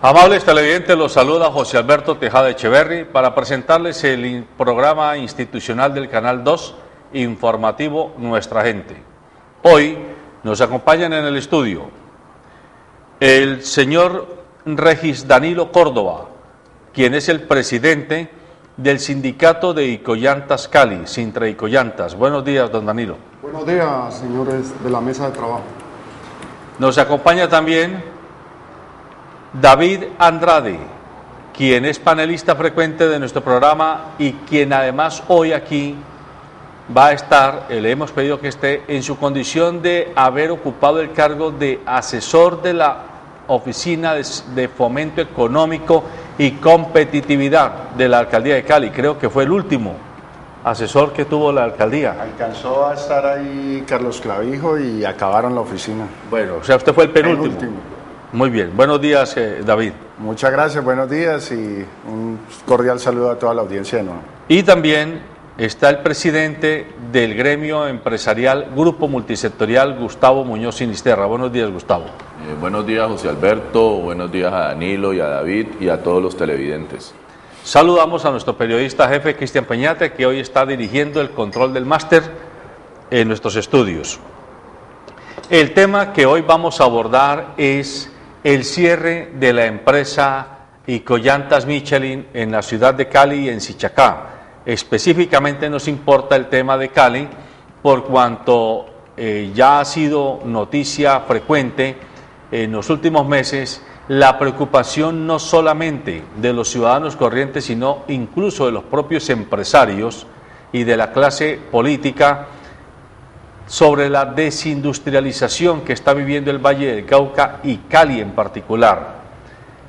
Amables televidentes, los saluda José Alberto Tejada Echeverri para presentarles el programa institucional del Canal 2, informativo Nuestra Gente. Hoy nos acompañan en el estudio el señor Regis Danilo Córdoba, quien es el presidente del sindicato de Icollantas Cali, Sintra Icollantas. Buenos días, don Danilo. Buenos días, señores de la mesa de trabajo. Nos acompaña también David Andrade, quien es panelista frecuente de nuestro programa y quien además hoy aquí va a estar, le hemos pedido que esté en su condición de haber ocupado el cargo de asesor de la Oficina de Fomento Económico y Competitividad de la Alcaldía de Cali. Creo que fue el último asesor que tuvo la alcaldía. Alcanzó a estar ahí Carlos Clavijo y acabaron la oficina. Bueno, o sea, usted fue el penúltimo. El último. Muy bien, buenos días, David. Muchas gracias, buenos días y un cordial saludo a toda la audiencia de nuevo. Y también está el presidente del gremio empresarial Grupo Multisectorial, Gustavo Muñoz Sinisterra. Buenos días, Gustavo. Buenos días, José Alberto, buenos días a Danilo y a David y a todos los televidentes. Saludamos a nuestro periodista jefe, Cristian Peñate, que hoy está dirigiendo el control del máster en nuestros estudios. El tema que hoy vamos a abordar es el cierre de la empresa Icollantas Michelin en la ciudad de Cali y en Sichacá. Específicamente nos importa el tema de Cali por cuanto ya ha sido noticia frecuente en los últimos meses la preocupación no solamente de los ciudadanos corrientes, sino incluso de los propios empresarios y de la clase política sobre la desindustrialización que está viviendo el Valle del Cauca y Cali en particular.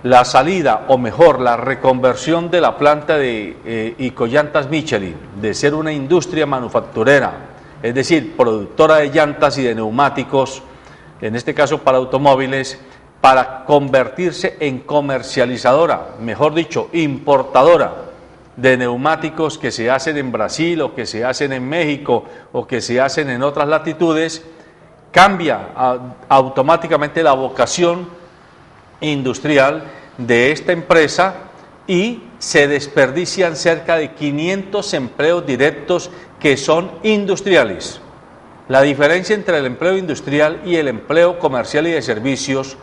La salida, o mejor, la reconversión de la planta de Icollantas Michelin, de ser una industria manufacturera, es decir, productora de llantas y de neumáticos, en este caso para automóviles, para convertirse en comercializadora, mejor dicho, importadora de neumáticos que se hacen en Brasil o que se hacen en México o que se hacen en otras latitudes, cambia automáticamente la vocación industrial de esta empresa y se desperdician cerca de 500 empleos directos que son industriales. La diferencia entre el empleo industrial y el empleo comercial y de servicios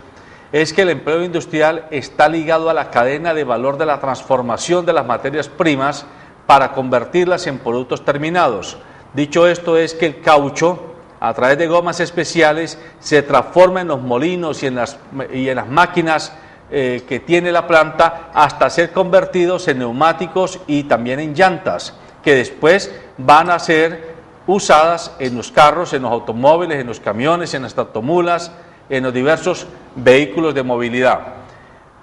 es que el empleo industrial está ligado a la cadena de valor de la transformación de las materias primas para convertirlas en productos terminados. Dicho esto, es que el caucho, a través de gomas especiales, se transforma en los molinos y en las máquinas que tiene la planta hasta ser convertidos en neumáticos y también en llantas, que después van a ser usadas en los carros, en los automóviles, en los camiones, en las tractomulas, en los diversos vehículos de movilidad.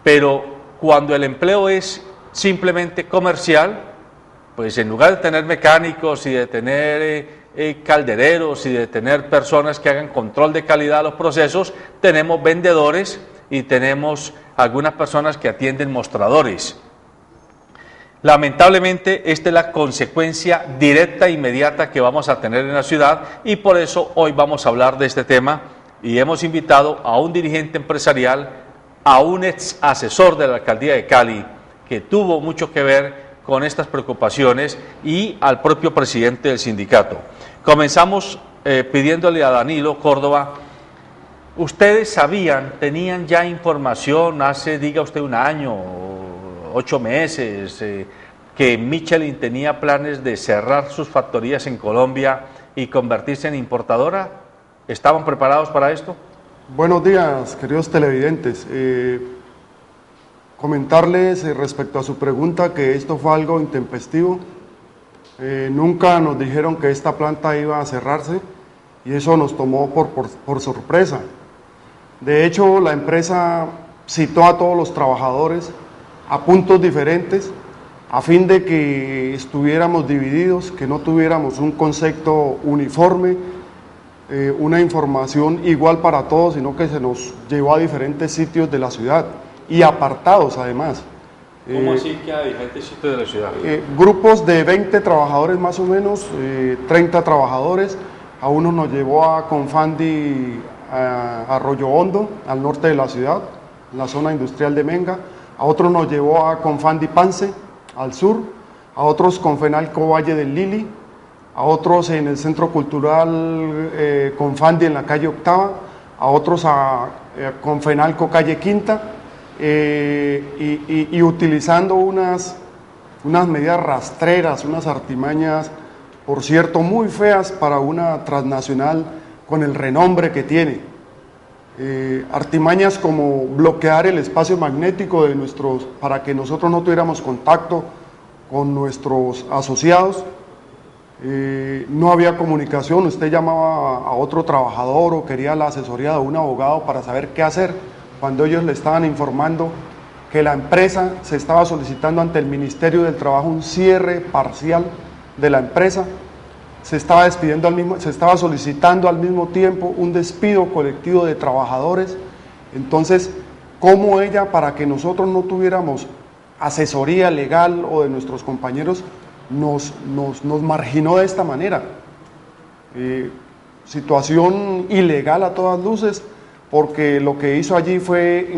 Pero cuando el empleo es simplemente comercial, pues en lugar de tener mecánicos y de tener caldereros y de tener personas que hagan control de calidad de los procesos, tenemos vendedores y tenemos algunas personas que atienden mostradores. Lamentablemente, esta es la consecuencia directa e inmediata que vamos a tener en la ciudad y por eso hoy vamos a hablar de este tema. Y hemos invitado a un dirigente empresarial, a un ex asesor de la alcaldía de Cali, que tuvo mucho que ver con estas preocupaciones, y al propio presidente del sindicato. Comenzamos pidiéndole a Danilo Córdoba, ¿ustedes sabían, tenían ya información hace, diga usted, un año, 8 meses, que Michelin tenía planes de cerrar sus factorías en Colombia y convertirse en importadora? ¿Estaban preparados para esto? Buenos días, queridos televidentes. Comentarles respecto a su pregunta que esto fue algo intempestivo. Nunca nos dijeron que esta planta iba a cerrarse y eso nos tomó por sorpresa. De hecho, la empresa citó a todos los trabajadores a puntos diferentes a fin de que estuviéramos divididos, que no tuviéramos un concepto uniforme, una información igual para todos, sino que se nos llevó a diferentes sitios de la ciudad y apartados además. ¿Cómo así que a diferentes sitios de la ciudad? Grupos de 20 trabajadores más o menos, 30 trabajadores, a uno nos llevó a Confandi, a Arroyo Hondo, al norte de la ciudad, en la zona industrial de Menga, a otros nos llevó a Confandi Pance, al sur, a otros Confenalco Valle del Lili, a otros en el Centro Cultural Confandi en la calle Octava, a otros a Confenalco calle Quinta, y utilizando unas medidas rastreras, unas artimañas, por cierto, muy feas para una transnacional con el renombre que tiene. Artimañas como bloquear el espacio magnético de para que nosotros no tuviéramos contacto con nuestros asociados. No había comunicación, usted llamaba a otro trabajador o quería la asesoría de un abogado para saber qué hacer, cuando ellos le estaban informando que la empresa se estaba solicitando ante el Ministerio del Trabajo un cierre parcial de la empresa, se estaba solicitando al mismo tiempo un despido colectivo de trabajadores. Entonces, ¿cómo ella, para que nosotros no tuviéramos asesoría legal o de nuestros compañeros, nos marginó de esta manera? Situación ilegal a todas luces, porque lo que hizo allí fue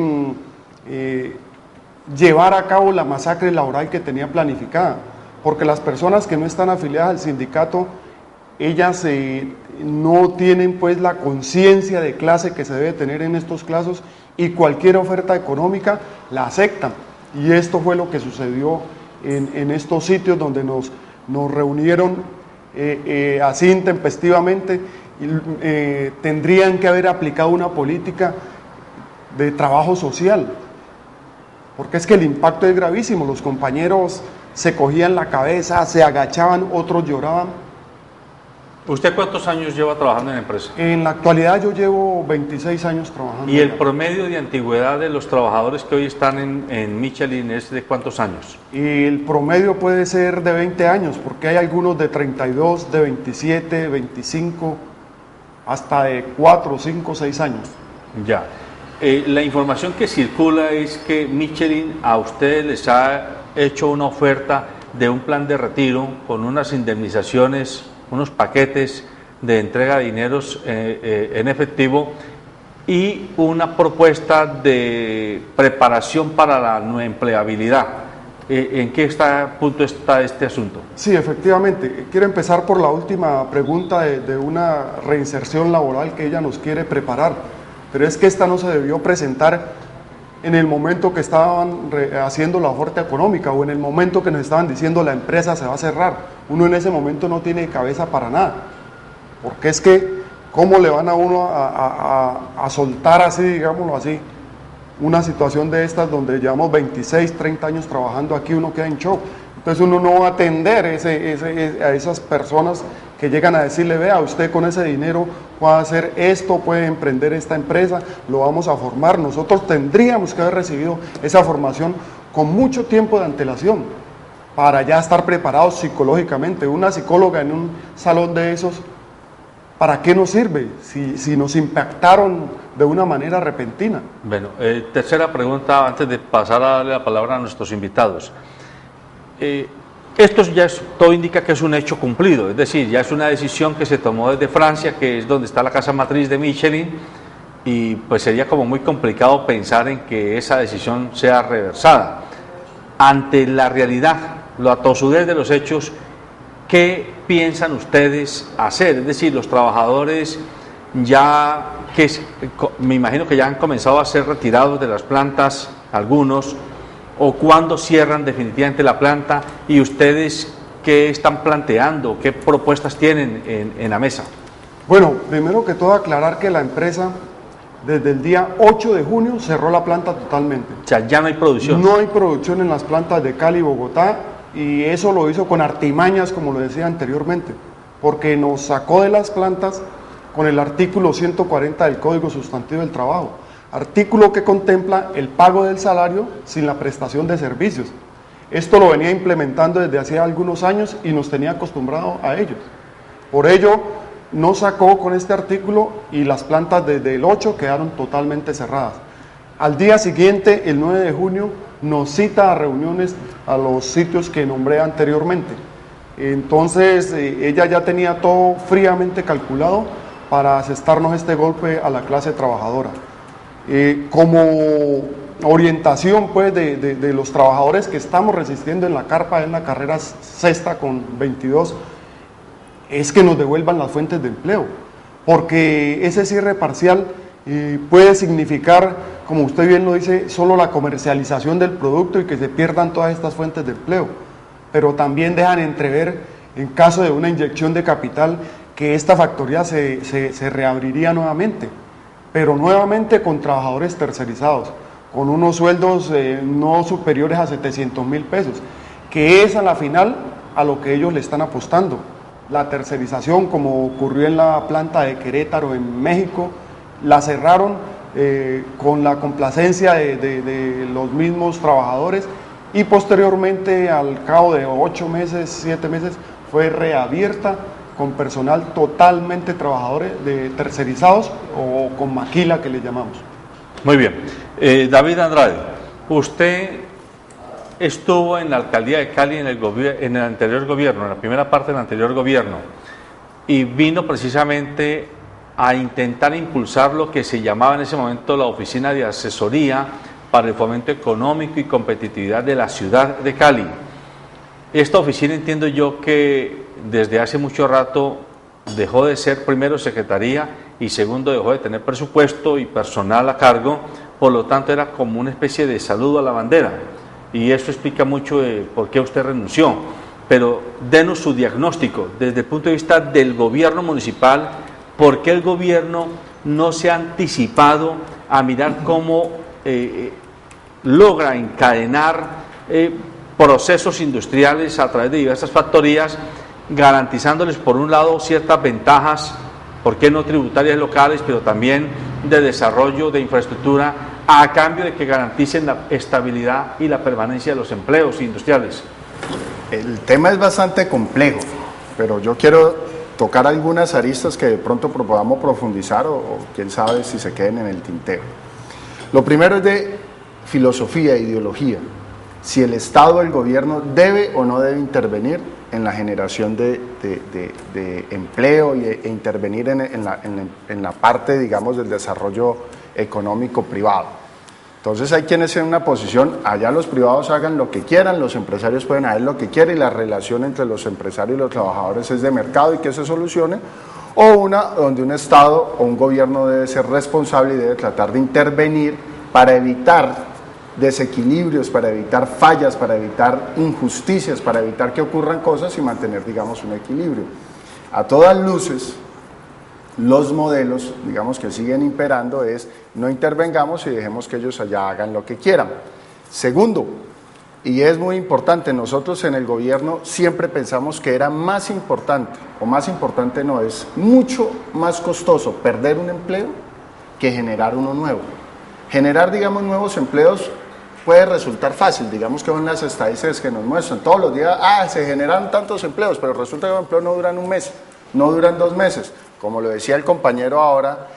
llevar a cabo la masacre laboral que tenía planificada, porque las personas que no están afiliadas al sindicato, ellas no tienen pues la conciencia de clase que se debe tener en estos casos, y cualquier oferta económica la aceptan, y esto fue lo que sucedió en estos sitios donde nos reunieron así intempestivamente. Tendrían que haber aplicado una política de trabajo social, porque es que el impacto es gravísimo. Los compañeros se cogían la cabeza, se agachaban, otros lloraban. ¿Usted cuántos años lleva trabajando en la empresa? En la actualidad yo llevo 26 años trabajando. ¿Y el promedio de antigüedad de los trabajadores que hoy están en Michelin es de cuántos años? Y el promedio puede ser de 20 años, porque hay algunos de 32, de 27, 25, hasta de 4, 5, 6 años. Ya. La información que circula es que Michelin a ustedes les ha hecho una oferta de un plan de retiro con unas indemnizaciones, unos paquetes de entrega de dineros en efectivo y una propuesta de preparación para la nueva empleabilidad. ¿En qué punto está este asunto? Sí, efectivamente. Quiero empezar por la última pregunta de una reinserción laboral que ella nos quiere preparar, pero es que esta no se debió presentar en el momento que estaban haciendo la oferta económica o en el momento que nos estaban diciendo la empresa se va a cerrar. Uno en ese momento no tiene cabeza para nada, porque es que ¿cómo le van a uno a soltar así, digámoslo así, una situación de estas donde llevamos 26, 30 años trabajando aquí? Uno queda en shock. Entonces uno no va a atender a esas personas que llegan a decirle, vea, usted con ese dinero puede hacer esto, puede emprender esta empresa, lo vamos a formar. Nosotros tendríamos que haber recibido esa formación con mucho tiempo de antelación para ya estar preparados psicológicamente. Una psicóloga en un salón de esos, ¿para qué nos sirve si nos impactaron de una manera repentina? Bueno, tercera pregunta antes de pasar a darle la palabra a nuestros invitados. Esto ya todo indica que es un hecho cumplido, es decir, ya es una decisión que se tomó desde Francia, que es donde está la casa matriz de Michelin, y pues sería como muy complicado pensar en que esa decisión sea reversada. Ante la realidad, la tosudez de los hechos, ¿qué piensan ustedes hacer? Es decir, los trabajadores ya, me imagino que ya han comenzado a ser retirados de las plantas, algunos, o cuándo cierran definitivamente la planta, y ustedes qué están planteando, qué propuestas tienen en la mesa. Bueno, primero que todo aclarar que la empresa desde el día 8 de junio cerró la planta totalmente. O sea, ya no hay producción. No hay producción en las plantas de Cali y Bogotá, y eso lo hizo con artimañas, como lo decía anteriormente, porque nos sacó de las plantas con el artículo 140 del Código Sustantivo del Trabajo, artículo que contempla el pago del salario sin la prestación de servicios. Esto lo venía implementando desde hace algunos años y nos tenía acostumbrado a ellos. Por ello, nos sacó con este artículo y las plantas desde el 8 quedaron totalmente cerradas. Al día siguiente, el 9 de junio, nos cita a reuniones a los sitios que nombré anteriormente. Entonces, ella ya tenía todo fríamente calculado para asestarnos este golpe a la clase trabajadora. Como orientación pues de los trabajadores que estamos resistiendo en la carpa, en la carrera sexta con 22, es que nos devuelvan las fuentes de empleo, porque ese cierre parcial puede significar, como usted bien lo dice, solo la comercialización del producto y que se pierdan todas estas fuentes de empleo, pero también dejan entrever, en caso de una inyección de capital, que esta factoría se reabriría nuevamente, pero nuevamente con trabajadores tercerizados, con unos sueldos no superiores a 700.000 pesos, que es a la final a lo que ellos le están apostando. La tercerización, como ocurrió en la planta de Querétaro en México, la cerraron con la complacencia de los mismos trabajadores y posteriormente, al cabo de 8 meses, 7 meses, fue reabierta con personal totalmente trabajadores tercerizados o con maquila que le llamamos. Muy bien. David Andrade, usted estuvo en la alcaldía de Cali en el anterior gobierno, en la primera parte del anterior gobierno, y vino precisamente a intentar impulsar lo que se llamaba en ese momento la Oficina de Asesoría para el Fomento Económico y Competitividad de la ciudad de Cali. Esta oficina, entiendo yo, que desde hace mucho rato dejó de ser, primero, secretaría, y segundo, dejó de tener presupuesto y personal a cargo, por lo tanto era como una especie de saludo a la bandera, y eso explica mucho de por qué usted renunció. Pero denos su diagnóstico desde el punto de vista del gobierno municipal. ¿Por qué el gobierno no se ha anticipado a mirar cómo logra encadenar procesos industriales a través de diversas factorías, garantizándoles por un lado ciertas ventajas, ¿por qué no tributarias locales, pero también de desarrollo de infraestructura, a cambio de que garanticen la estabilidad y la permanencia de los empleos industriales? El tema es bastante complejo, pero yo quiero tocar algunas aristas que de pronto podamos profundizar o quién sabe si se queden en el tintero. Lo primero es de filosofía e ideología. Si el Estado o el gobierno debe o no debe intervenir en la generación de empleo e intervenir en la parte, digamos, del desarrollo económico privado. Entonces hay quienes en una posición, allá los privados hagan lo que quieran, los empresarios pueden hacer lo que quieran y la relación entre los empresarios y los trabajadores es de mercado y que se solucione, o una donde un Estado o un gobierno debe ser responsable y debe tratar de intervenir para evitar desequilibrios, para evitar fallas, para evitar injusticias, para evitar que ocurran cosas y mantener, digamos, un equilibrio. A todas luces, los modelos, digamos, que siguen imperando es no intervengamos y dejemos que ellos allá hagan lo que quieran. Segundo, y es muy importante, nosotros en el gobierno siempre pensamos que era más importante, o más importante no, es mucho más costoso perder un empleo que generar uno nuevo. Generar, digamos, nuevos empleos puede resultar fácil, digamos que son las estadísticas que nos muestran todos los días, se generan tantos empleos, pero resulta que los empleos no duran un mes, no duran 2 meses. Como lo decía el compañero ahora,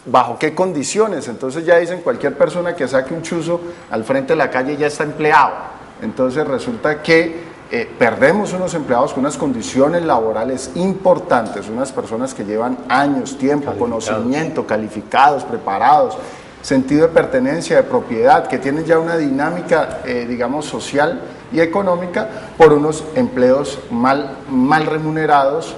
¿bajo qué condiciones? Entonces ya dicen cualquier persona que saque un chuzo al frente de la calle ya está empleado. Entonces resulta que perdemos unos empleados con unas condiciones laborales importantes, unas personas que llevan años, tiempo, conocimiento, calificados, preparados, sentido de pertenencia, de propiedad, que tienen ya una dinámica, digamos, social y económica por unos empleos mal remunerados,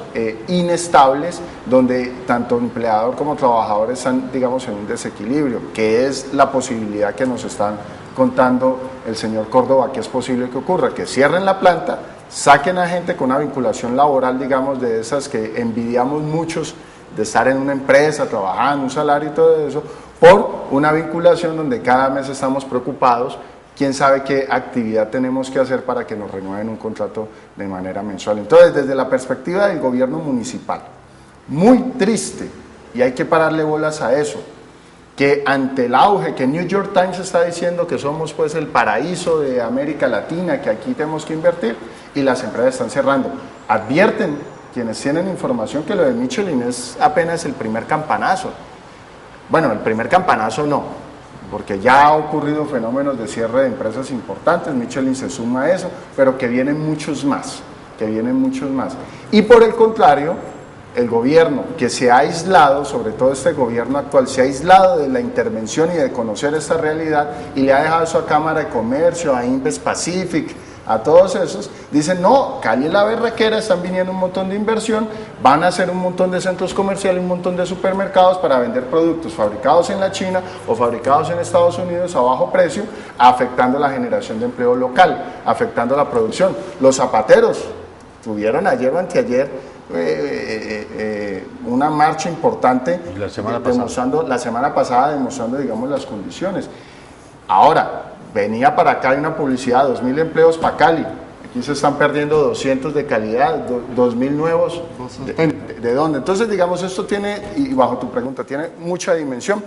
inestables, donde tanto empleador como trabajador están, digamos, en un desequilibrio, que es la posibilidad que nos están contando el señor Córdoba, que es posible que ocurra, que cierren la planta, saquen a gente con una vinculación laboral, digamos, de esas que envidiamos muchos, de estar en una empresa, trabajando, un salario y todo eso, por una vinculación donde cada mes estamos preocupados, quién sabe qué actividad tenemos que hacer para que nos renueven un contrato de manera mensual. Entonces, desde la perspectiva del gobierno municipal, muy triste, y hay que pararle bolas a eso, que ante el auge que New York Times está diciendo que somos pues el paraíso de América Latina, que aquí tenemos que invertir, y las empresas están cerrando. Advierten quienes tienen información que lo de Michelin es apenas el primer campanazo. Bueno, el primer campanazo no, porque ya ha ocurrido fenómenos de cierre de empresas importantes, Michelin se suma a eso, pero que vienen muchos más, Y por el contrario, el gobierno que se ha aislado, sobre todo este gobierno actual, se ha aislado de la intervención y de conocer esta realidad y le ha dejado eso a Cámara de Comercio, a Inves Pacific, a todos esos, dicen no, Cali es la berraquera, están viniendo un montón de inversión, van a hacer un montón de centros comerciales, un montón de supermercados para vender productos fabricados en la China o fabricados en Estados Unidos a bajo precio, afectando la generación de empleo local, afectando la producción. Los zapateros tuvieron ayer o anteayer una marcha importante la semana pasada demostrando, digamos, las condiciones. Ahora, venía para acá una publicidad, 2.000 empleos para Cali. Aquí se están perdiendo 200 de calidad, 2.000 nuevos. ¿De dónde? Entonces, digamos, esto tiene, y bajo tu pregunta, tiene mucha dimensión.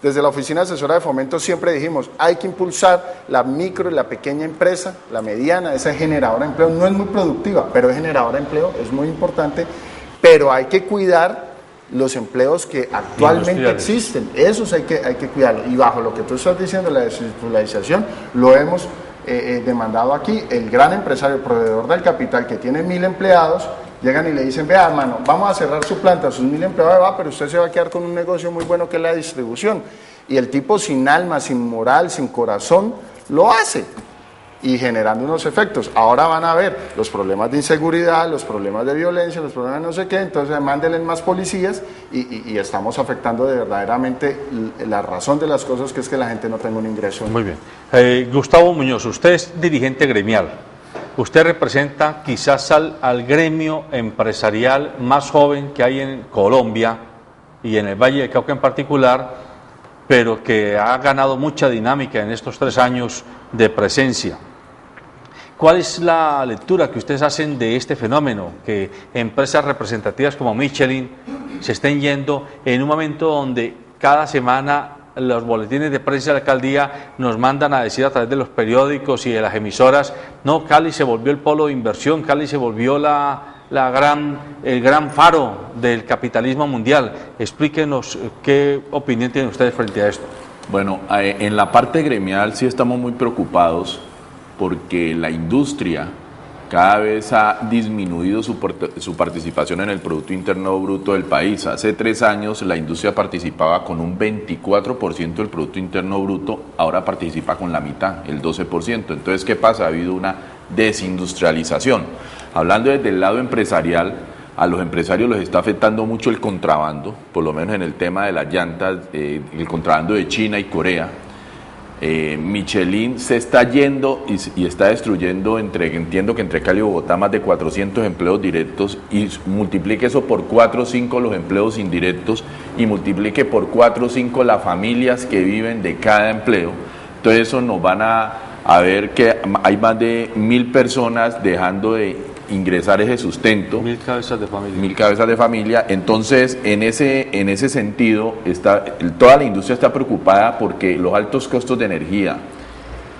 Desde la Oficina Asesora de Fomento siempre dijimos, hay que impulsar la micro y la pequeña empresa, la mediana, esa generadora de empleo. No es muy productiva, pero es generadora de empleo, es muy importante, pero hay que cuidar los empleos que actualmente existen, esos hay que cuidarlos. Y bajo lo que tú estás diciendo, la descentralización, lo hemos demandado aquí. El gran empresario, el proveedor del capital, que tiene 1.000 empleados, llegan y le dicen, vea, hermano, vamos a cerrar su planta, sus 1.000 empleados, pero usted se va a quedar con un negocio muy bueno que es la distribución. Y el tipo sin alma, sin moral, sin corazón, lo hace. Y generando unos efectos. Ahora van a ver los problemas de inseguridad, los problemas de violencia, los problemas de no sé qué, entonces mándenle más policías y estamos afectando de verdaderamente la razón de las cosas, que es que la gente no tenga un ingreso. Muy bien. Gustavo Muñoz, usted es dirigente gremial. Usted representa quizás al gremio empresarial más joven que hay en Colombia y en el Valle del Cauca en particular, pero que ha ganado mucha dinámica en estos 3 años de presencia. ¿Cuál es la lectura que ustedes hacen de este fenómeno? Que empresas representativas como Michelin se estén yendo en un momento donde cada semana los boletines de prensa de la alcaldía nos mandan a decir a través de los periódicos y de las emisoras, no, Cali se volvió el polo de inversión, Cali se volvió el gran faro del capitalismo mundial. Explíquenos qué opinión tienen ustedes frente a esto. Bueno, en la parte gremial sí estamos muy preocupados porque la industria cada vez ha disminuido su participación en el Producto Interno Bruto del país. Hace 3 años la industria participaba con un 24% del Producto Interno Bruto, ahora participa con la mitad, el 12%. Entonces, ¿qué pasa? Ha habido una desindustrialización. Hablando desde el lado empresarial, a los empresarios les está afectando mucho el contrabando, por lo menos en el tema de las llantas, el contrabando de China y Corea. Michelin se está yendo y está destruyendo, entiendo que entre Cali y Bogotá, más de 400 empleos directos, y multiplique eso por 4 o 5 los empleos indirectos y multiplique por 4 o 5 las familias que viven de cada empleo. Entonces eso nos van a ver que hay más de 1.000 personas dejando de ingresar ese sustento. 1.000 cabezas de familia. 1.000 cabezas de familia. Entonces, en ese sentido, toda la industria está preocupada porque los altos costos de energía,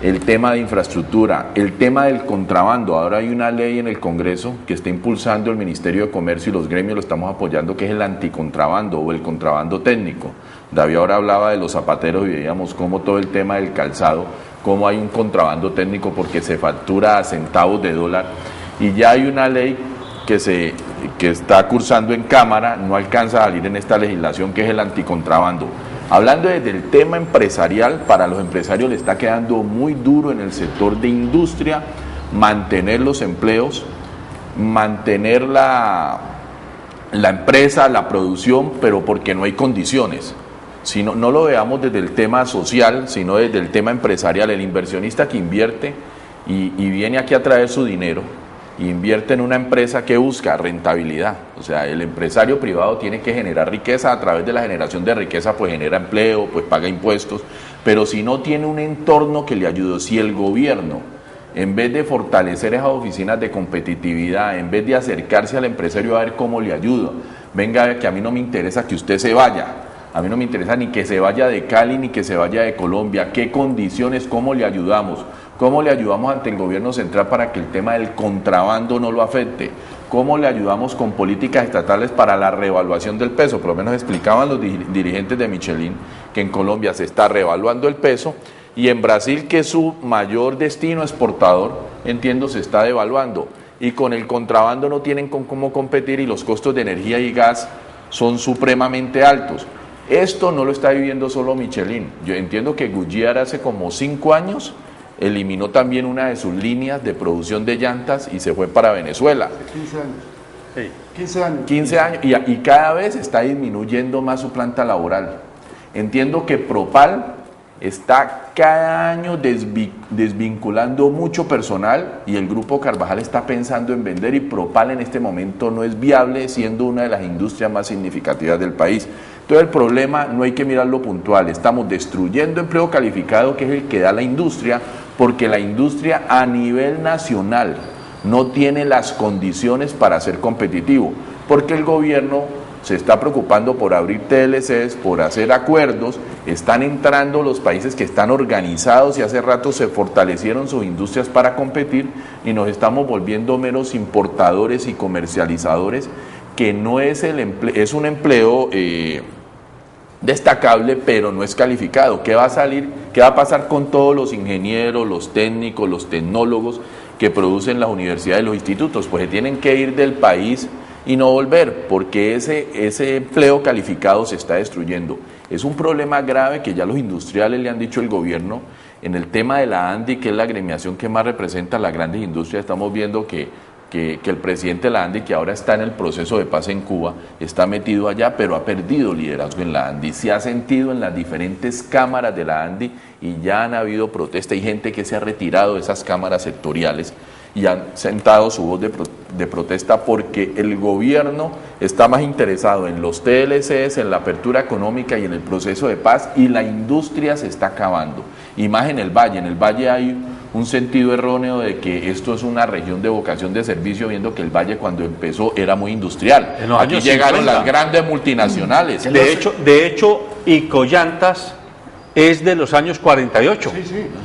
el tema de infraestructura, el tema del contrabando. Ahora hay una ley en el Congreso que está impulsando el Ministerio de Comercio y los gremios lo estamos apoyando, que es el anticontrabando o el contrabando técnico. David ahora hablaba de los zapateros y veíamos cómo todo el tema del calzado, cómo hay un contrabando técnico porque se factura a centavos de dólar. Y ya hay una ley que está cursando en Cámara, no alcanza a salir en esta legislación, que es el anticontrabando. Hablando desde el tema empresarial, para los empresarios le está quedando muy duro en el sector de industria mantener los empleos, mantener la empresa, la producción, pero porque no hay condiciones. Si no lo veamos desde el tema social, sino desde el tema empresarial. El inversionista que invierte y viene aquí a traer su dinero, invierte en una empresa que busca rentabilidad. O sea, el empresario privado tiene que generar riqueza, a través de la generación de riqueza pues genera empleo, pues paga impuestos, pero si no tiene un entorno que le ayude, si el gobierno, en vez de fortalecer esas oficinas de competitividad, en vez de acercarse al empresario a ver cómo le ayuda, venga, que a mí no me interesa que usted se vaya, a mí no me interesa ni que se vaya de Cali ni que se vaya de Colombia, qué condiciones, cómo le ayudamos. ¿Cómo le ayudamos ante el gobierno central para que el tema del contrabando no lo afecte? ¿Cómo le ayudamos con políticas estatales para la revaluación del peso? Por lo menos explicaban los dirigentes de Michelin que en Colombia se está revaluando el peso y en Brasil, que es su mayor destino exportador, entiendo, se está devaluando. y con el contrabando no tienen con cómo competir y los costos de energía y gas son supremamente altos. Esto no lo está viviendo solo Michelin. Yo entiendo que Goodyear hace como 5 años eliminó también una de sus líneas de producción de llantas y se fue para Venezuela. 15 años. Sí. 15 años. 15 años y cada vez está disminuyendo más su planta laboral. Entiendo que Propal está cada año desvinculando mucho personal y el Grupo Carvajal está pensando en vender y Propal en este momento no es viable siendo una de las industrias más significativas del país. Entonces el problema no hay que mirarlo puntual, estamos destruyendo empleo calificado que es el que da la industria porque la industria a nivel nacional no tiene las condiciones para ser competitivo, porque el gobierno se está preocupando por abrir TLCs, por hacer acuerdos, están entrando los países que están organizados y hace rato se fortalecieron sus industrias para competir y nos estamos volviendo meros importadores y comercializadores, que no es es un empleo destacable, pero no es calificado. ¿Qué va a salir? ¿Qué va a pasar con todos los ingenieros, los técnicos, los tecnólogos que producen las universidades y los institutos? Pues se tienen que ir del país y no volver, porque ese empleo calificado se está destruyendo. Es un problema grave que ya los industriales le han dicho al gobierno. En el tema de la ANDI, que es la agremiación que más representa a las grandes industrias, estamos viendo que el presidente de la ANDI, que ahora está en el proceso de paz en Cuba, está metido allá, pero ha perdido liderazgo en la ANDI. Se ha sentido en las diferentes cámaras de la ANDI y ya han habido protesta. Hay gente que se ha retirado de esas cámaras sectoriales y han sentado su voz de protesta porque el gobierno está más interesado en los TLCs, en la apertura económica y en el proceso de paz, y la industria se está acabando. Y más en el Valle hay un sentido erróneo de que esto es una región de vocación de servicio, viendo que el Valle cuando empezó era muy industrial. Aquí llegaron 50. las grandes multinacionales. De hecho, Icollantas es de los años 48.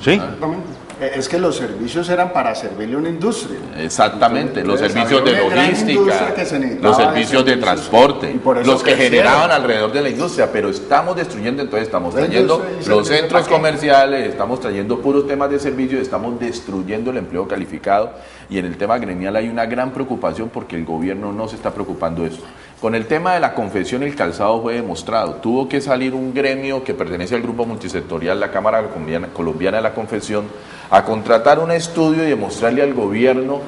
Sí, exactamente. Es que los servicios eran para servirle a una industria. Exactamente, los Entonces, servicios de había una gran logística, industria que se necesitaba los servicios de servicios, transporte, y por eso los que crecieron. generaban alrededor de la industria, pero estamos destruyendo, entonces estamos La trayendo industria los dice, centros ¿para qué? comerciales, estamos trayendo puros temas de servicio, estamos destruyendo el empleo calificado, y en el tema gremial hay una gran preocupación porque el gobierno no se está preocupando de esto. Con el tema de la confección y el calzado fue demostrado, tuvo que salir un gremio que pertenece al grupo multisectorial, la Cámara Colombiana de la Confección, a contratar un estudio y demostrarle al gobierno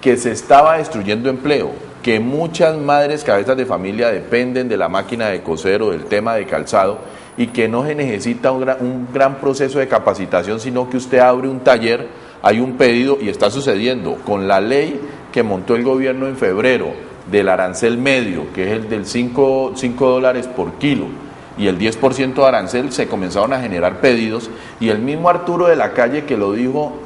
que se estaba destruyendo empleo, que muchas madres cabezas de familia dependen de la máquina de coser o del tema de calzado y que no se necesita un gran proceso de capacitación, sino que usted abre un taller, hay un pedido y está sucediendo con la ley que montó el gobierno en febrero del arancel medio, que es el del $5 por kilo, y el 10% de arancel, se comenzaron a generar pedidos, y el mismo Arturo de la Calle, que lo dijo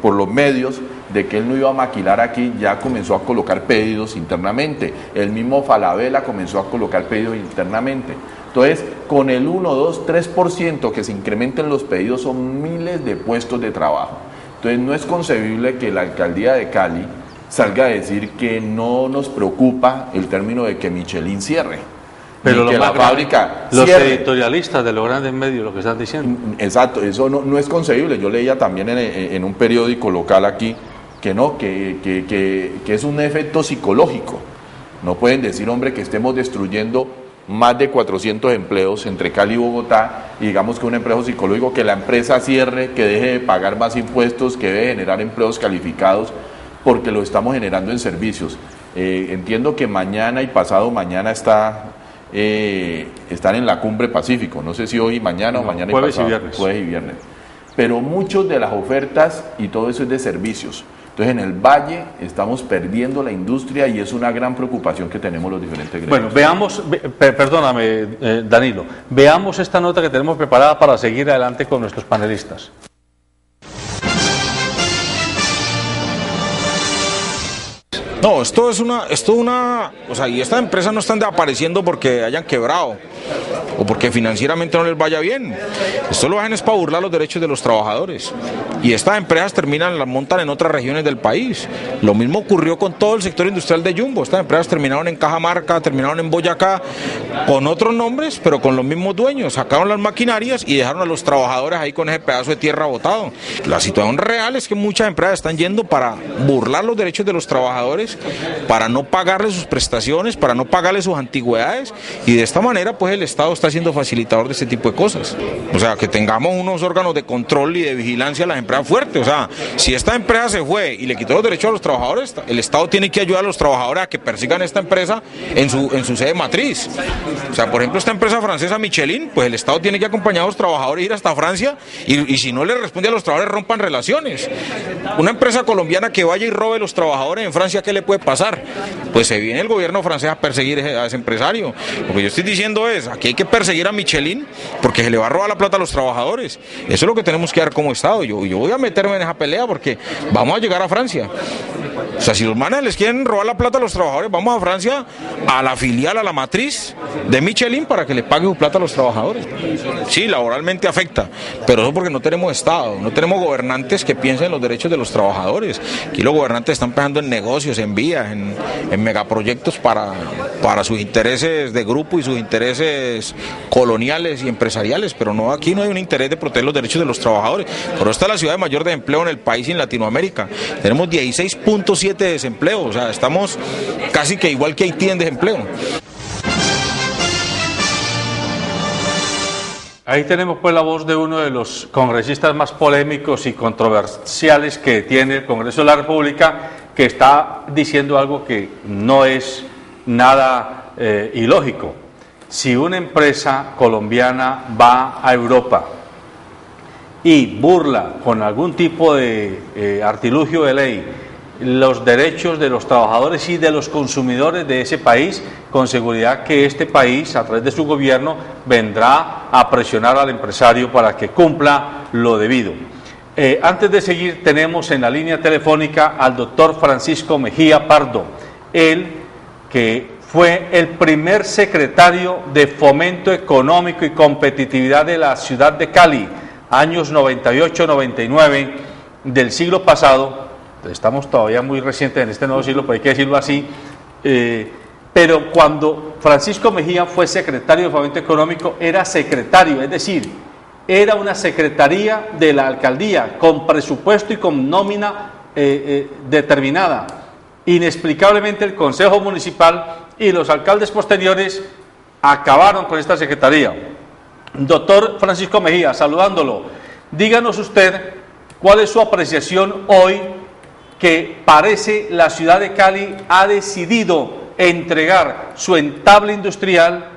por los medios, de que él no iba a maquilar aquí, ya comenzó a colocar pedidos internamente. El mismo Falabella comenzó a colocar pedidos internamente. Entonces, con el 1, 2, 3% que se incrementen los pedidos, son miles de puestos de trabajo. Entonces, no es concebible que la alcaldía de Cali salga a decir que no nos preocupa el término de que Michelin cierre. Pero que la fábrica los cierre. Editorialistas de los grandes medios lo que están diciendo. Exacto, eso no es concebible. Yo leía también en un periódico local aquí que no, que es un efecto psicológico. No pueden decir, hombre, que estemos destruyendo más de 400 empleos entre Cali y Bogotá, y digamos que un empleo psicológico, que la empresa cierre, que deje de pagar más impuestos, que debe generar empleos calificados, porque lo estamos generando en servicios. Entiendo que mañana y pasado mañana están en la Cumbre Pacífico, no sé si hoy, mañana o mañana jueves y pasado. y viernes. Jueves y viernes. Pero muchos de las ofertas y todo eso es de servicios. Entonces en el Valle estamos perdiendo la industria y es una gran preocupación que tenemos los diferentes gremios. Bueno, veamos, perdóname Danilo, veamos esta nota que tenemos preparada para seguir adelante con nuestros panelistas. No, o sea, y estas empresas no están desapareciendo porque hayan quebrado o porque financieramente no les vaya bien. Esto lo hacen es para burlar los derechos de los trabajadores. Y estas empresas las montan en otras regiones del país. Lo mismo ocurrió con todo el sector industrial de Jumbo. Estas empresas terminaron en Cajamarca, terminaron en Boyacá, con otros nombres, pero con los mismos dueños. Sacaron las maquinarias y dejaron a los trabajadores ahí con ese pedazo de tierra botado. La situación real es que muchas empresas están yendo para burlar los derechos de los trabajadores, para no pagarles sus prestaciones, para no pagarles sus antigüedades, y de esta manera pues el Estado está siendo facilitador de este tipo de cosas. O sea, que tengamos unos órganos de control y de vigilancia a las empresas fuertes. O sea, si esta empresa se fue y le quitó los derechos a los trabajadores, el Estado tiene que ayudar a los trabajadores a que persigan esta empresa en su sede matriz. O sea, por ejemplo, esta empresa francesa Michelin, pues el Estado tiene que acompañar a los trabajadores, ir hasta Francia, y si no le responde a los trabajadores, rompan relaciones. Una empresa colombiana que vaya y robe a los trabajadores en Francia, ¿qué le puede pasar? Pues se viene el gobierno francés a perseguir a ese empresario. Lo que yo estoy diciendo es, aquí hay que perseguir a Michelin porque se le va a robar la plata a los trabajadores. Eso es lo que tenemos que dar como Estado. Yo voy a meterme en esa pelea porque vamos a llegar a Francia. O sea, si los manes les quieren robar la plata a los trabajadores, vamos a Francia, a la filial, a la matriz de Michelin para que le pague su plata a los trabajadores. Sí, laboralmente afecta, pero eso porque no tenemos Estado, no tenemos gobernantes que piensen en los derechos de los trabajadores. Aquí los gobernantes están pensando en negocios, en vías, en megaproyectos para sus intereses de grupo y sus intereses coloniales y empresariales, pero no, aquí no hay un interés de proteger los derechos de los trabajadores. Pero esta es la ciudad de mayor desempleo en el país y en Latinoamérica. Tenemos 16.7 de desempleo, o sea, estamos casi que igual que Haití en desempleo. Ahí tenemos pues la voz de uno de los congresistas más polémicos y controversiales que tiene el Congreso de la República, que está diciendo algo que no es nada ilógico. Si una empresa colombiana va a Europa y burla con algún tipo de artilugio de ley los derechos de los trabajadores y de los consumidores de ese país, con seguridad que este país, a través de su gobierno, vendrá a presionar al empresario para que cumpla lo debido. Antes de seguir, tenemos en la línea telefónica al doctor Francisco Mejía Pardo, él que fue el primer secretario de Fomento Económico y Competitividad de la ciudad de Cali, años 98-99 del siglo pasado. Estamos todavía muy recientes en este nuevo siglo, pero hay que decirlo así. Pero cuando Francisco Mejía fue secretario de Fomento Económico, era secretario, es decir, era una secretaría de la alcaldía con presupuesto y con nómina determinada. Inexplicablemente el Consejo Municipal y los alcaldes posteriores acabaron con esta secretaría. Doctor Francisco Mejía, saludándolo, díganos usted cuál es su apreciación hoy que parece la ciudad de Cali ha decidido entregar su entable industrial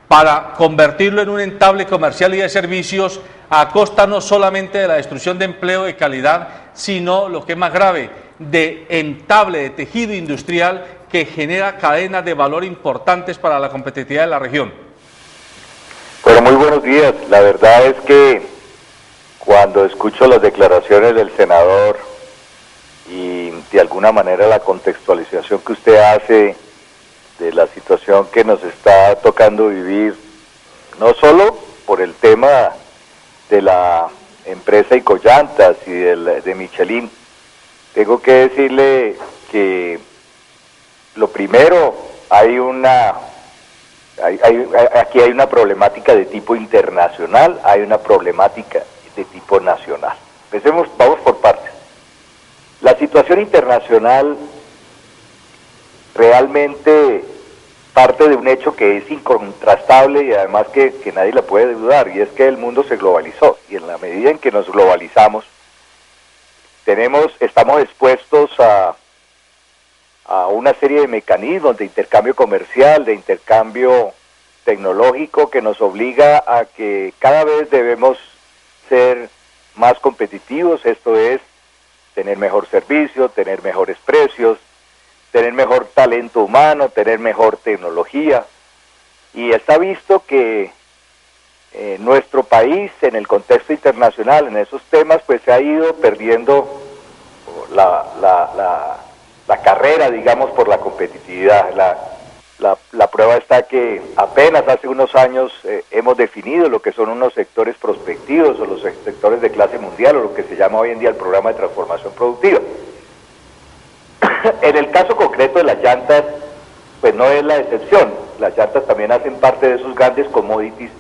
para convertirlo en un entable comercial y de servicios a costa no solamente de la destrucción de empleo de calidad, sino, lo que es más grave, de entable, de tejido industrial que genera cadenas de valor importantes para la competitividad de la región. Bueno, muy buenos días. La verdad es que cuando escucho las declaraciones del senador y de alguna manera la contextualización que usted hace de la situación que nos está tocando vivir, no solo por el tema de la empresa Icollantas y de Michelin, tengo que decirle que lo primero, aquí hay una problemática de tipo internacional, hay una problemática de tipo nacional. Vamos por partes. La situación internacional realmente parte de un hecho que es incontrastable y además que nadie la puede dudar, y es que el mundo se globalizó, y en la medida en que nos globalizamos, estamos expuestos a una serie de mecanismos de intercambio comercial, de intercambio tecnológico, que nos obliga a que cada vez debemos ser más competitivos, esto es, tener mejor servicio, tener mejores precios, tener mejor talento humano, tener mejor tecnología. Y está visto que nuestro país, en el contexto internacional, en esos temas, pues se ha ido perdiendo carrera, digamos, por la competitividad. La prueba está que apenas hace unos años hemos definido lo que son unos sectores prospectivos o los sectores de clase mundial, o lo que se llama hoy en día el programa de transformación productiva. En el caso concreto de las llantas, pues no es la excepción. Las llantas también hacen parte de esos grandes commodities,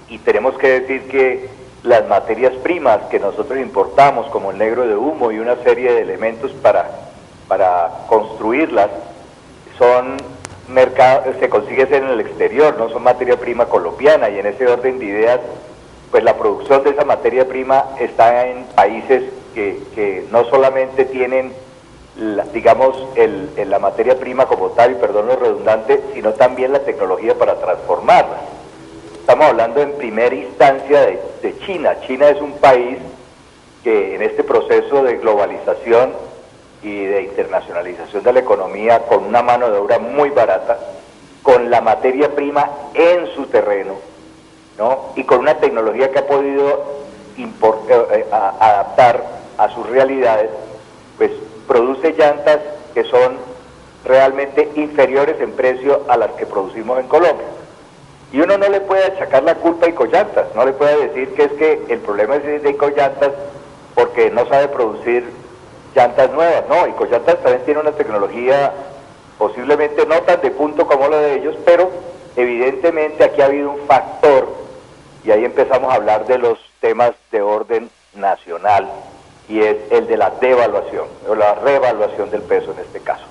y tenemos que decir que las materias primas que nosotros importamos, como el negro de humo y una serie de elementos para construirlas, se consiguen en el exterior, no son materia prima colombiana, y en ese orden de ideas, pues la producción de esa materia prima está en países que no solamente tienen, la materia prima como tal, y perdón lo redundante, sino también la tecnología para transformarla. Estamos hablando en primera instancia de China. China es un país que en este proceso de globalización y de internacionalización de la economía, con una mano de obra muy barata, con la materia prima en su terreno, ¿no? Y con una tecnología que ha podido adaptar a sus realidades, pues produce llantas que son realmente inferiores en precio a las que producimos en Colombia. Y uno no le puede achacar la culpa a Icollantas, no le puede decir que es que el problema es de Icollantas porque no sabe producir llantas nuevas. No, Icollantas también tiene una tecnología posiblemente no tan de punto como la de ellos, pero evidentemente aquí ha habido un factor, y ahí empezamos a hablar de los temas de orden nacional, y es el de la devaluación, o la revaluación del peso en este caso.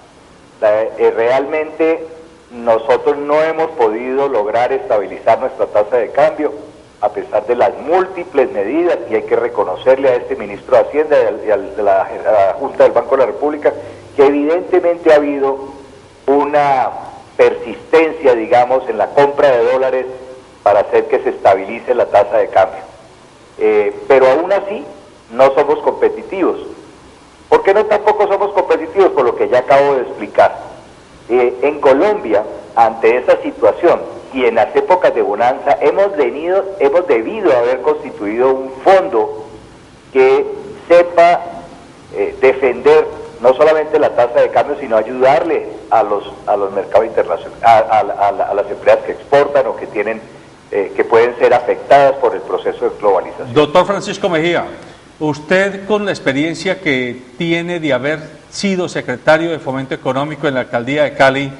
Realmente nosotros no hemos podido lograr estabilizar nuestra tasa de cambio, a pesar de las múltiples medidas, y hay que reconocerle a este ministro de Hacienda y a la Junta del Banco de la República que evidentemente ha habido una persistencia, digamos, en la compra de dólares para hacer que se estabilice la tasa de cambio. Pero aún así no somos competitivos. ¿Por qué no tampoco somos competitivos? Por lo que ya acabo de explicar. En Colombia, ante esa situación y en las épocas de bonanza, hemos debido haber constituido un fondo que sepa defender no solamente la tasa de cambio, sino ayudarle a los mercados internacionales, a las empresas que exportan o que tienen que pueden ser afectadas por el proceso de globalización. Doctor Francisco Mejía, usted, con la experiencia que tiene de haber sido secretario de Fomento Económico en la Alcaldía de Cali,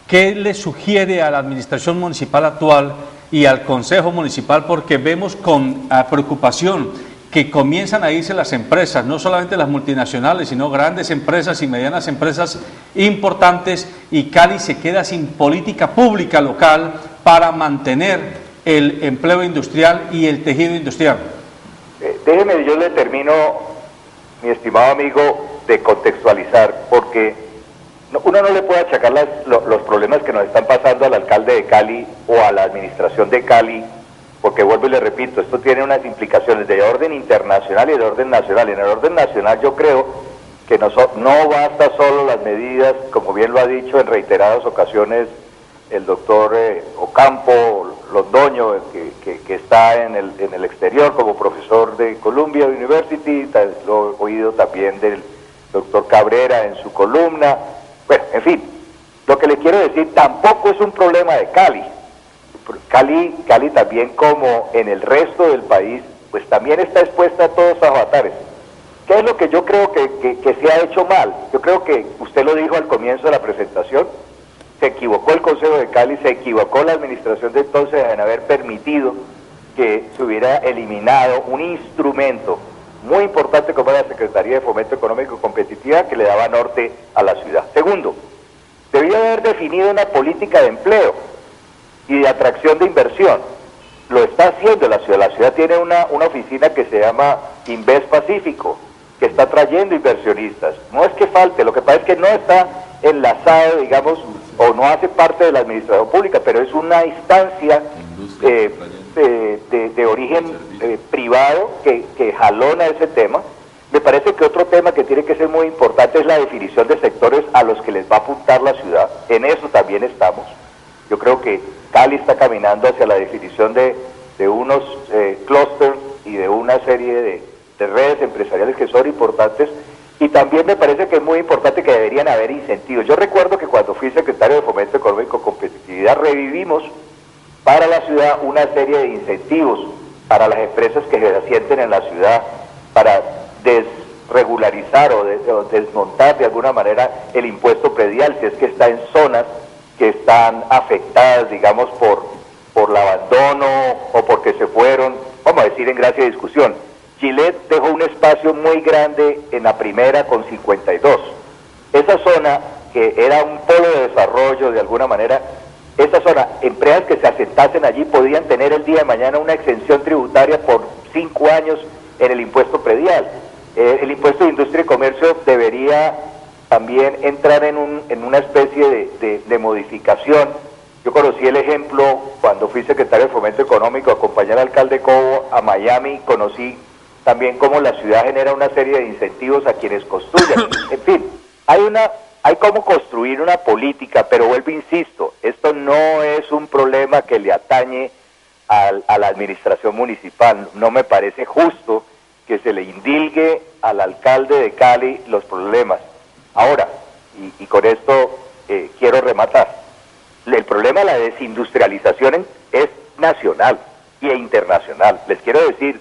¿qué le sugiere a la administración municipal actual y al Consejo Municipal? Porque vemos con preocupación que comienzan a irse las empresas, no solamente las multinacionales, sino grandes empresas y medianas empresas importantes, y Cali se queda sin política pública local para mantener el empleo industrial y el tejido industrial. Déjeme, yo le termino, mi estimado amigo, de contextualizar, porque uno no le puede achacar los problemas que nos están pasando al alcalde de Cali o a la administración de Cali, porque vuelvo y le repito, esto tiene unas implicaciones de orden internacional y de orden nacional. En el orden nacional yo creo que no basta solo las medidas, como bien lo ha dicho en reiteradas ocasiones el doctor Ocampo Londoño, que está en el exterior como profesor de Columbia University, lo he oído también del doctor Cabrera en su columna. Bueno, en fin, lo que le quiero decir, tampoco es un problema de Cali. Cali también, como en el resto del país, pues también está expuesta a todos esos avatares. ¿Qué es lo que yo creo que se ha hecho mal? Yo creo que usted lo dijo al comienzo de la presentación, se equivocó el Consejo de Cali, se equivocó la administración de entonces en haber permitido que se hubiera eliminado un instrumento muy importante como era la Secretaría de Fomento Económico y Competitividad, que le daba norte a la ciudad. Segundo, debía haber definido una política de empleo y de atracción de inversión. Lo está haciendo la ciudad. La ciudad tiene una oficina que se llama Invest Pacífico, que está trayendo inversionistas. No es que falte, lo que pasa es que no está enlazado, digamos, o no hace parte de la administración pública, pero es una instancia de origen privado que jalona ese tema. Me parece que otro tema que tiene que ser muy importante es la definición de sectores a los que les va a apuntar la ciudad. En eso también estamos. Yo creo que Cali está caminando hacia la definición de unos clústeres y de una serie de redes empresariales que son importantes, Y también me parece que es muy importante que deberían haber incentivos. Yo recuerdo que cuando fui secretario de Fomento Económico y Competitividad revivimos para la ciudad una serie de incentivos para las empresas que se asienten en la ciudad para desregularizar o desmontar de alguna manera el impuesto predial, si es que está en zonas que están afectadas, digamos, por el abandono o porque se fueron, vamos a decir en gracia de discusión. Gilet dejó un espacio muy grande en la primera con 52. Esa zona, que era un polo de desarrollo de alguna manera, esa zona, empresas que se asentasen allí podían tener el día de mañana una exención tributaria por 5 años en el impuesto predial. El impuesto de industria y comercio debería también entrar en una especie de modificación. Yo conocí el ejemplo cuando fui secretario de Fomento Económico, acompañé al alcalde Cobo a Miami, conocí también cómo la ciudad genera una serie de incentivos a quienes construyan. En fin, hay cómo construir una política, pero vuelvo, insisto, esto no es un problema que le atañe a la administración municipal. No me parece justo que se le indilgue al alcalde de Cali los problemas. Ahora, y con esto quiero rematar, el problema de la desindustrialización es nacional e internacional. Les quiero decir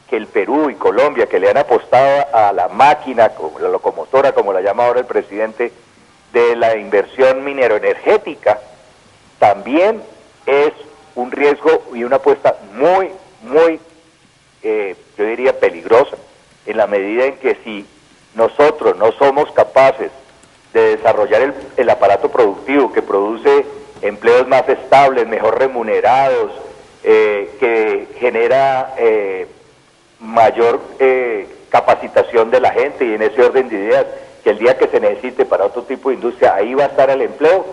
que el Perú y Colombia, que le han apostado a la máquina, como la locomotora, como la llama ahora el presidente, de la inversión minero-energética, también es un riesgo y una apuesta muy, yo diría peligrosa, en la medida en que si nosotros no somos capaces de desarrollar el aparato productivo que produce empleos más estables, mejor remunerados, que genera mayor capacitación de la gente, y en ese orden de ideas, que el día que se necesite para otro tipo de industria, ahí va a estar el empleo.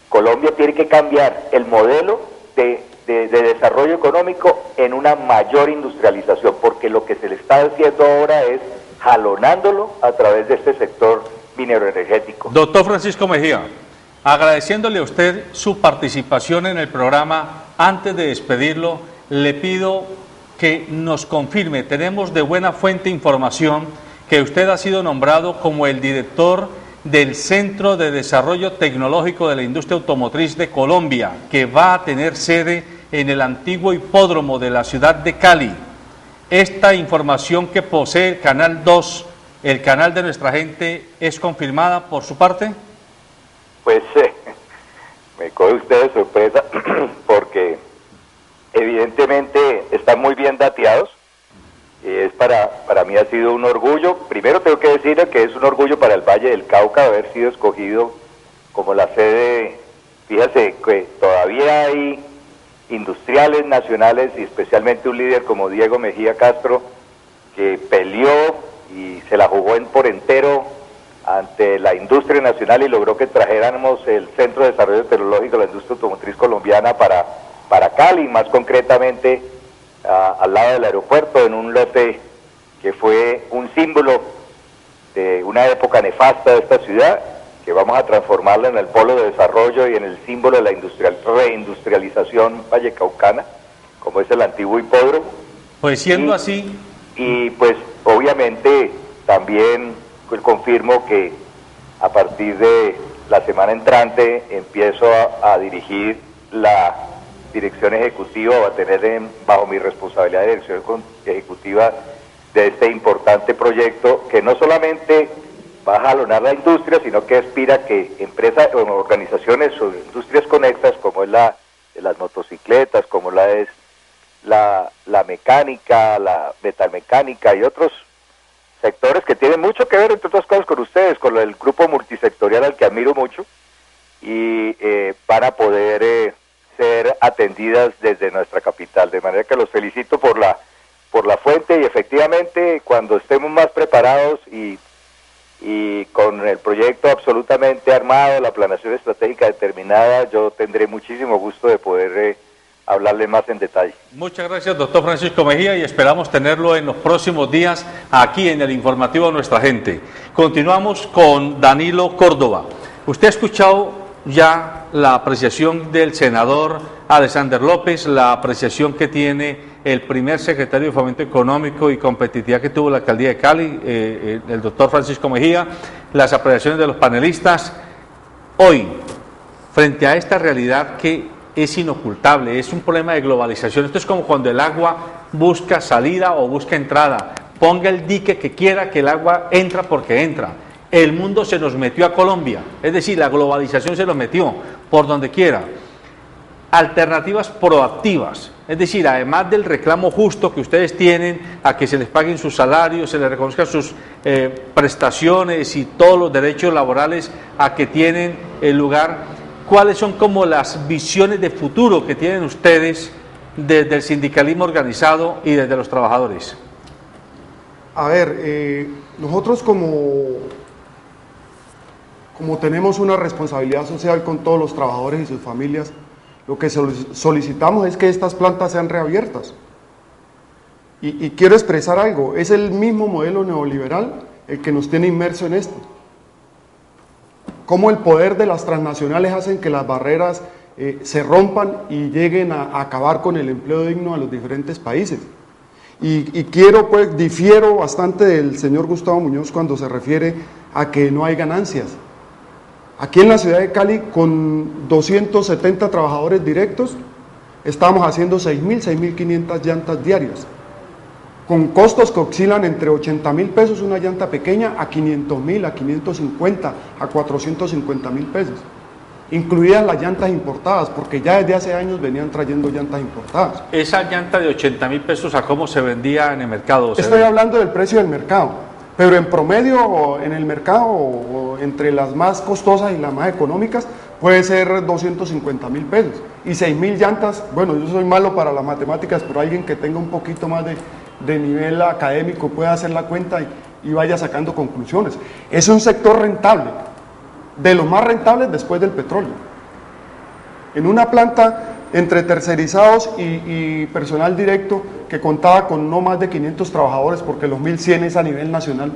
Colombia tiene que cambiar el modelo de desarrollo económico en una mayor industrialización, porque lo que se le está haciendo ahora es jalonándolo a través de este sector minero-energético. Doctor Francisco Mejía, agradeciéndole a usted su participación en el programa, antes de despedirlo, le pido que nos confirme, tenemos de buena fuente información que usted ha sido nombrado como el director del Centro de Desarrollo Tecnológico de la Industria Automotriz de Colombia, que va a tener sede en el antiguo hipódromo de la ciudad de Cali. Esta información que posee el Canal 2, el canal de nuestra gente, ¿es confirmada por su parte? Pues me coge usted de sorpresa porque evidentemente están muy bien dateados. Para mí ha sido un orgullo. Primero tengo que decirle que es un orgullo para el Valle del Cauca haber sido escogido como la sede. Fíjese que todavía hay industriales nacionales y especialmente un líder como Diego Mejía Castro, que peleó y se la jugó por entero ante la industria nacional y logró que trajéramos el Centro de Desarrollo Tecnológico de la Industria Automotriz Colombiana para Cali, más concretamente al lado del aeropuerto, en un lote que fue un símbolo de una época nefasta de esta ciudad, que vamos a transformarla en el polo de desarrollo y en el símbolo de la reindustrialización vallecaucana, como es el antiguo hipódromo. Pues siendo así... Y pues obviamente también confirmo que a partir de la semana entrante empiezo a dirigir la dirección ejecutiva, o a tener bajo mi responsabilidad de dirección ejecutiva de este importante proyecto, que no solamente va a jalonar la industria, sino que aspira a que empresas o organizaciones o industrias conexas, como es la de las motocicletas, como es la mecánica, la metalmecánica y otros sectores que tienen mucho que ver, entre otras cosas, con ustedes, con el grupo multisectorial al que admiro mucho, y van a poder ser atendidas desde nuestra capital. De manera que los felicito por la fuente, y efectivamente cuando estemos más preparados y con el proyecto absolutamente armado, la planeación estratégica determinada, yo tendré muchísimo gusto de poder hablarle más en detalle. Muchas gracias, doctor Francisco Mejía, y esperamos tenerlo en los próximos días aquí en el informativo de Nuestra Gente. Continuamos con Danilo Córdoba. Usted ha escuchado ya la apreciación del senador Alexander López, la apreciación que tiene el primer secretario de Fomento Económico y Competitividad que tuvo la alcaldía de Cali, el doctor Francisco Mejía, las apreciaciones de los panelistas. Hoy, frente a esta realidad que es inocultable, es un problema de globalización, esto es como cuando el agua busca salida o busca entrada, ponga el dique que quiera, que el agua entra porque entra. El mundo se nos metió a Colombia, es decir, la globalización se nos metió por donde quiera. Alternativas proactivas, es decir, además del reclamo justo que ustedes tienen a que se les paguen sus salarios, se les reconozcan sus prestaciones y todos los derechos laborales a que tienen el lugar, ¿cuáles son como las visiones de futuro que tienen ustedes desde el sindicalismo organizado y desde los trabajadores? A ver, nosotros como tenemos una responsabilidad social con todos los trabajadores y sus familias, lo que solicitamos es que estas plantas sean reabiertas. Y quiero expresar algo, es el mismo modelo neoliberal el que nos tiene inmerso en esto. Cómo el poder de las transnacionales hacen que las barreras se rompan y lleguen a acabar con el empleo digno a los diferentes países. Y quiero, pues, difiero bastante del señor Gustavo Muñoz cuando se refiere a que no hay ganancias. Aquí en la ciudad de Cali, con 270 trabajadores directos, estamos haciendo 6.000, 6.500 llantas diarias, con costos que oscilan entre 80.000 pesos una llanta pequeña a 500.000, a 550, a 450.000 pesos, incluidas las llantas importadas, porque ya desde hace años venían trayendo llantas importadas. Esa llanta de 80.000 pesos, ¿a cómo se vendía en el mercado? Estoy hablando del precio del mercado. Pero en promedio, en el mercado, o entre las más costosas y las más económicas, puede ser 250.000 pesos. Y 6.000 llantas, bueno, yo soy malo para las matemáticas, pero alguien que tenga un poquito más de nivel académico puede hacer la cuenta y vaya sacando conclusiones. Es un sector rentable, de los más rentables después del petróleo. En una planta entre tercerizados y personal directo que contaba con no más de 500 trabajadores, porque los 1.100 es a nivel nacional,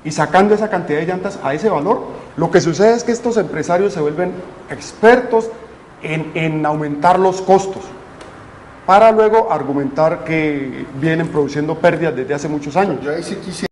y sacando esa cantidad de llantas a ese valor, lo que sucede es que estos empresarios se vuelven expertos en aumentar los costos, para luego argumentar que vienen produciendo pérdidas desde hace muchos años. Yo ahí sí quisiera